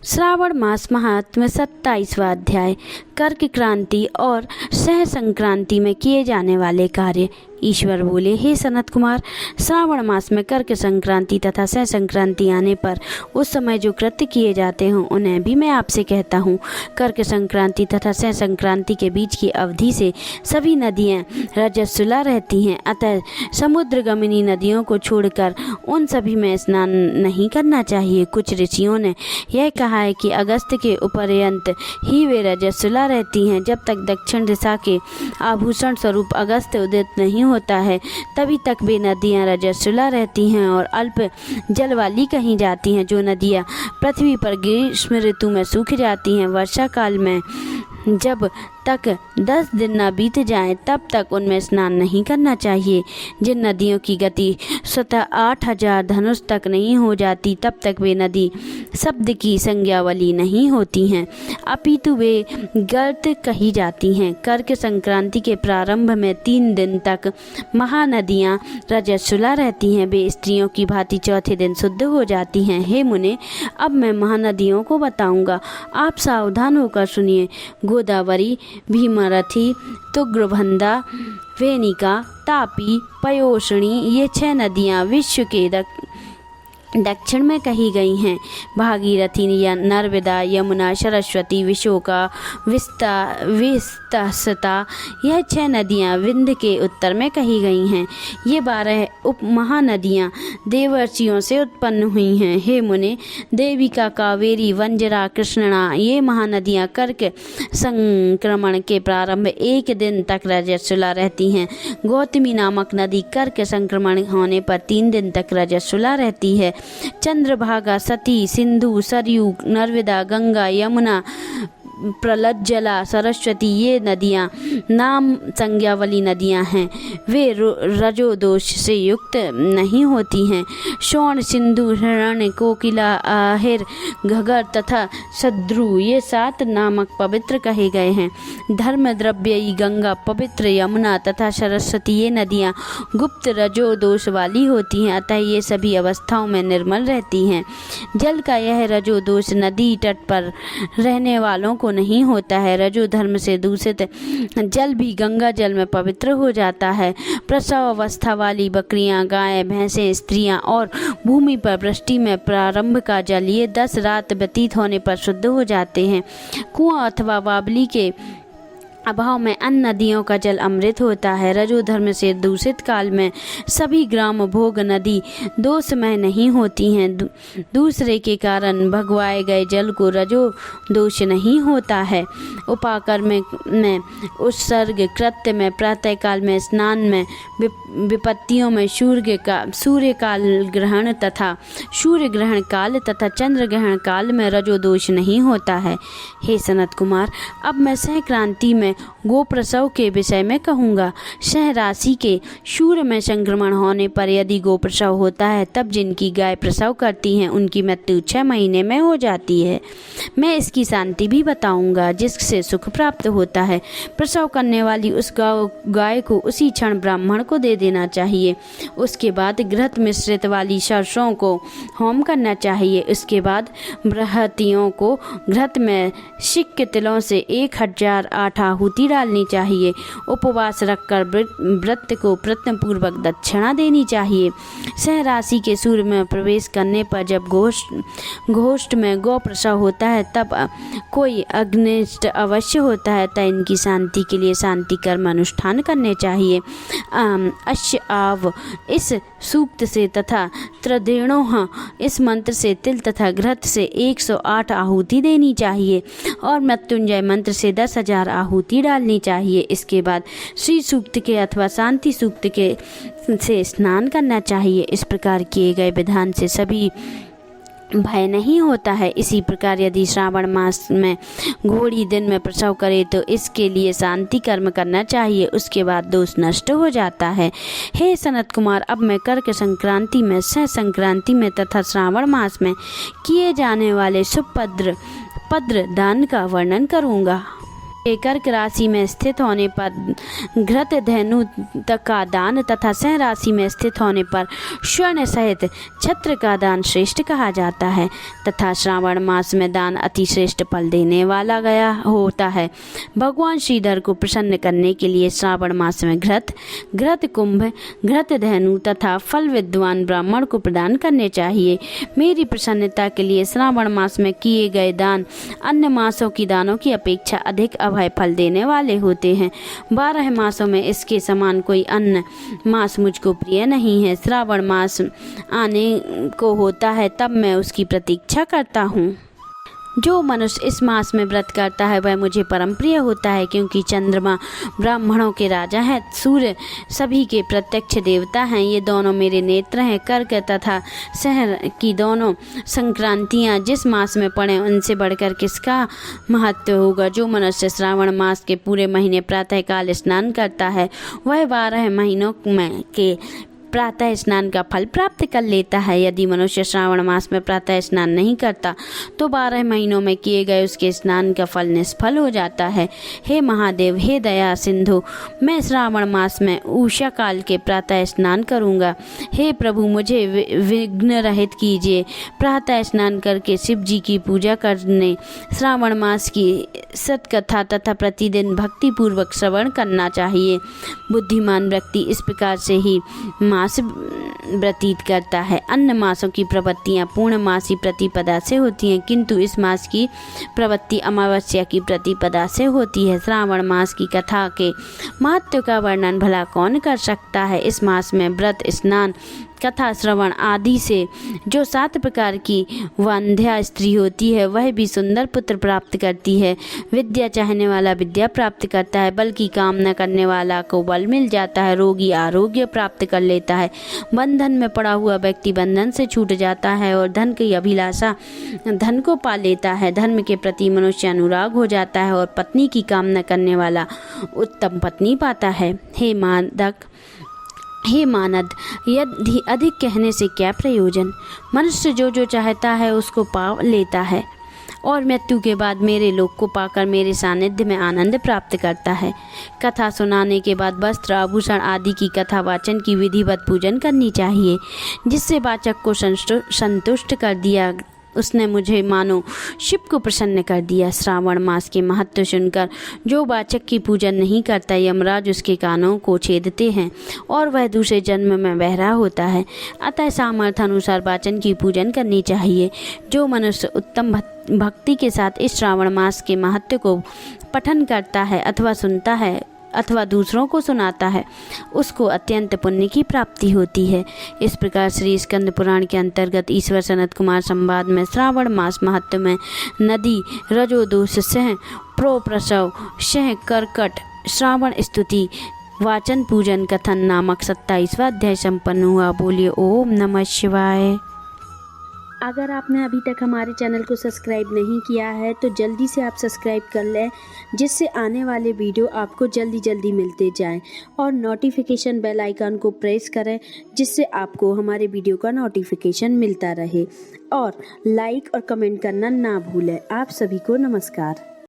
श्रावण मास महात्म्य 27वां अध्याय। कर्क क्रांति और सह संक्रांति में किए जाने वाले कार्य। ईश्वर बोले, हे सनत कुमार, श्रावण मास में कर्क संक्रांति तथा सह संक्रांति आने पर उस समय जो कृत्य किए जाते हों उन्हें भी मैं आपसे कहता हूँ। कर्क संक्रांति तथा सह संक्रांति के बीच की अवधि से सभी नदियाँ रजस्वला रहती हैं, अतः समुद्रगमनी नदियों को छोड़कर उन सभी में स्नान नहीं करना चाहिए। कुछ ऋषियों ने यह कहा है कि अगस्त के उपर्यंत ही वे रजस्वला रहती हैं। जब तक दक्षिण दिशा के आभूषण स्वरूप अगस्त उदित नहीं होता है तभी तक वे नदियां रजस्वला रहती हैं और अल्प जल वाली कही जाती हैं। जो नदियां पृथ्वी पर ग्रीष्म ऋतु में सूख जाती हैं, वर्षा काल में जब तक 10 दिन न बीत जाएं तब तक उनमें स्नान नहीं करना चाहिए। जिन नदियों की गति स्वतः 8000 धनुष तक नहीं हो जाती तब तक वे नदी शब्द की संज्ञा वाली नहीं होती हैं, अपितु वे गर्त कही जाती हैं। कर्क संक्रांति के प्रारंभ में 3 दिन तक महानदियाँ रजस्वला रहती हैं। वे स्त्रियों की भांति चौथे दिन शुद्ध हो जाती हैं। हे मुने, अब मैं महानदियों को बताऊंगा, आप सावधान होकर सुनिए। गोदावरी, भीमरथी, तुंगभद्रा, वेनिका, तापी, पयोष्णी, ये 6 नदियाँ विश्व के दक्षिण में कही गई हैं। भागीरथी या नर्मदा, यमुना, सरस्वती, विशोका, विस्तस्ता, यह 6 नदियाँ विंध्य के उत्तर में कही गई हैं। ये 12 उप महानदियाँ देवर्षियों से उत्पन्न हुई हैं। हे मुने, देविका, कावेरी, वंजरा, कृष्णा, ये महानदियाँ कर्क संक्रमण के प्रारंभ 1 दिन तक रजस्वला रहती हैं। गौतमी नामक नदी कर्क संक्रमण होने पर 3 दिन तक रजस्वला रहती है। चंद्रभागा, सती, सिंधु, सरयू, नर्मदा, गंगा, यमुना, प्रलज्जला, सरस्वती, ये नदियाँ नाम संज्ञा वाली नदियाँ हैं। वे रजोदोष से युक्त नहीं होती हैं। शोण, सिंधु, हिरण्य, कोकिला, आहिर, घगर तथा सद्रु, ये 7 नामक पवित्र कहे गए हैं। धर्म द्रव्ययी गंगा, पवित्र यमुना तथा सरस्वती, ये नदियाँ गुप्त रजोदोष वाली होती हैं, अतः ये सभी अवस्थाओं में निर्मल रहती हैं। जल का यह रजोदोष नदी तट पर रहने वालों को नहीं होता है। रजो धर्म से दूषित जल भी गंगा जल में पवित्र हो जाता है। प्रसव अवस्था वाली बकरियां, गायें, भैंसें, स्त्रियां और भूमि पर वृष्टि में प्रारंभ का जल, ये 10 रात व्यतीत होने पर शुद्ध हो जाते हैं। कुआं अथवा बावली के अभाव में अन्य नदियों का जल अमृत होता है। रजो धर्म से दूषित काल में सभी ग्राम भोग नदी दोषमय नहीं होती हैं। दूसरे के कारण भगवाए गए जल को रजो दोष नहीं होता है। उपाकर्म में, उत्सर्ग, कृत्य में, प्रातः काल में, स्नान में, विपत्तियों में, सूर्य काल ग्रहण तथा सूर्य ग्रहण काल तथा चंद्र ग्रहण काल में रजो दोष नहीं होता है। हे सनत कुमार, अब मैं संक्रांति में गोप्रसव के विषय में कहूँगा। सह राशि के सूर्य में संक्रमण होने पर यदि गोप्रसव होता है तब जिनकी गाय प्रसव करती हैं उनकी मृत्यु 6 महीने में हो जाती है। मैं इसकी शांति भी बताऊंगा जिससे सुख प्राप्त होता है। प्रसव करने वाली उस गाय को उसी क्षण ब्राह्मण को दे देना चाहिए। उसके बाद घृत मिश्रित वाली सरसों को होम करना चाहिए। उसके बाद बृहतियों को घृत में सिक्के तिलों से 1008 आहुति डालनी चाहिए। उपवास रखकर व्रत को प्रयत्नपूर्वक दक्षिणा देनी चाहिए। सह राशि के सूर्य में प्रवेश करने पर जब घोष्ठ में गौ प्रसव होता है तब कोई अग्निष्ट अवश्य होता है, तब इनकी शांति के लिए शांति कर्म अनुष्ठान करने चाहिए। अश्य आव इस सूक्त से तथा त्रिदेणोह इस मंत्र से, तिल तथा घृत से 108 आहुति देनी चाहिए और मृत्युंजय मंत्र से 10,000 आहुति डालनी चाहिए। इसके बाद श्री सूक्त के अथवा शांति सूक्त के से स्नान करना चाहिए। इस प्रकार किए गए विधान से सभी भय नहीं होता है। इसी प्रकार यदि श्रावण मास में घोड़ी दिन में प्रसव करे तो इसके लिए शांति कर्म करना चाहिए, उसके बाद दोष नष्ट हो जाता है। हे सनत कुमार, अब मैं कर्क संक्रांति में, सह संक्रांति में तथा श्रावण मास में किए जाने वाले शुभ पद्र दान का वर्णन करूँगा। कर्क राशि में स्थित होने पर घृत धेनु का दान तथा सिंह राशि में स्थित होने पर स्वर्ण सहित छत्र का दान श्रेष्ठ कहा जाता है तथा श्रावण मास में दान अति श्रेष्ठ फल देने वाला गया होता है। भगवान श्रीधर को प्रसन्न करने के लिए श्रावण मास में घृत कुंभ, घृत धेनु तथा फल विद्वान ब्राह्मण को प्रदान करने चाहिए। मेरी प्रसन्नता के लिए श्रावण मास में किए गए दान अन्य मासों की दानों की अपेक्षा अधिक अभय फल देने वाले होते हैं। 12 मासों में इसके समान कोई अन्य मास मुझको प्रिय नहीं है। श्रावण मास आने को होता है तब मैं उसकी प्रतीक्षा करता हूँ। जो मनुष्य इस मास में व्रत करता है वह मुझे परम प्रिय होता है, क्योंकि चंद्रमा ब्राह्मणों के राजा हैं, सूर्य सभी के प्रत्यक्ष देवता हैं। ये दोनों मेरे नेत्र हैं। कर्क तथा सिंह की दोनों संक्रांतियाँ जिस मास में पड़े उनसे बढ़कर किसका महत्व होगा। जो मनुष्य श्रावण मास के पूरे महीने प्रातःकाल स्नान करता है वह 12 महीनों में के प्रातः स्नान का फल प्राप्त कर लेता है। यदि मनुष्य श्रावण मास में प्रातः स्नान नहीं करता तो 12 महीनों में किए गए उसके स्नान का फल निष्फल हो जाता है। हे महादेव, हे दया सिंधु, मैं श्रावण मास में उषा काल के प्रातः स्नान करूंगा। हे प्रभु, मुझे विघ्न रहित कीजिए। प्रातः स्नान करके शिव जी की पूजा करने, श्रावण मास की सतकथा तथा प्रतिदिन भक्ति पूर्वक श्रवण करना चाहिए। बुद्धिमान व्यक्ति इस प्रकार से ही मास व्यतीत करता है। अन्य मासों की प्रवृत्तियाँ पूर्णमासी प्रतिपदा से होती हैं, किंतु इस मास की प्रवृत्ति अमावस्या की प्रतिपदा से होती है। श्रावण मास की कथा के महत्व का वर्णन भला कौन कर सकता है। इस मास में व्रत, स्नान, कथा श्रवण आदि से जो 7 प्रकार की वंध्या स्त्री होती है वह भी सुंदर पुत्र प्राप्त करती है। विद्या चाहने वाला विद्या प्राप्त करता है, बल्कि कामना करने वाला को बल मिल जाता है। रोगी आरोग्य प्राप्त कर लेता है। बंधन में पड़ा हुआ व्यक्ति बंधन से छूट जाता है और धन की अभिलाषा धन को पा लेता है। धर्म के प्रति मनुष्य अनुराग हो जाता है और पत्नी की कामना करने वाला उत्तम पत्नी पाता है। हे मानद, यदि अधिक कहने से क्या प्रयोजन। मनुष्य जो चाहता है उसको पा लेता है और मृत्यु के बाद मेरे लोक को पाकर मेरे सानिध्य में आनंद प्राप्त करता है। कथा सुनाने के बाद वस्त्र, आभूषण आदि की कथा वाचन की विधिवत पूजन करनी चाहिए, जिससे वाचक को संतुष्ट कर दिया। उसने मुझे मानो शिव को प्रसन्न कर दिया। श्रावण मास के महत्व सुनकर जो वाचक की पूजन नहीं करता, यमराज उसके कानों को छेदते हैं और वह दूसरे जन्म में बहरा होता है। अतः सामर्थ्य अनुसार वाचन की पूजन करनी चाहिए। जो मनुष्य उत्तम भक्ति के साथ इस श्रावण मास के महत्व को पठन करता है अथवा सुनता है अथवा दूसरों को सुनाता है, उसको अत्यंत पुण्य की प्राप्ति होती है। इस प्रकार श्री स्कंद पुराण के अंतर्गत ईश्वर सनत कुमार संवाद में श्रावण मास महत्व में नदी, रजोदोष, सिंह, प्रोप्रसव, सिंह, कर्कट, श्रावण स्तुति, वाचन, पूजन, कथन नामक 27वां अध्याय संपन्न हुआ। बोलिए ओम नमः शिवाय। अगर आपने अभी तक हमारे चैनल को सब्सक्राइब नहीं किया है तो जल्दी से आप सब्सक्राइब कर लें, जिससे आने वाले वीडियो आपको जल्दी मिलते जाएं, और नोटिफिकेशन बेल आइकन को प्रेस करें, जिससे आपको हमारे वीडियो का नोटिफिकेशन मिलता रहे। और लाइक और कमेंट करना ना भूलें। आप सभी को नमस्कार।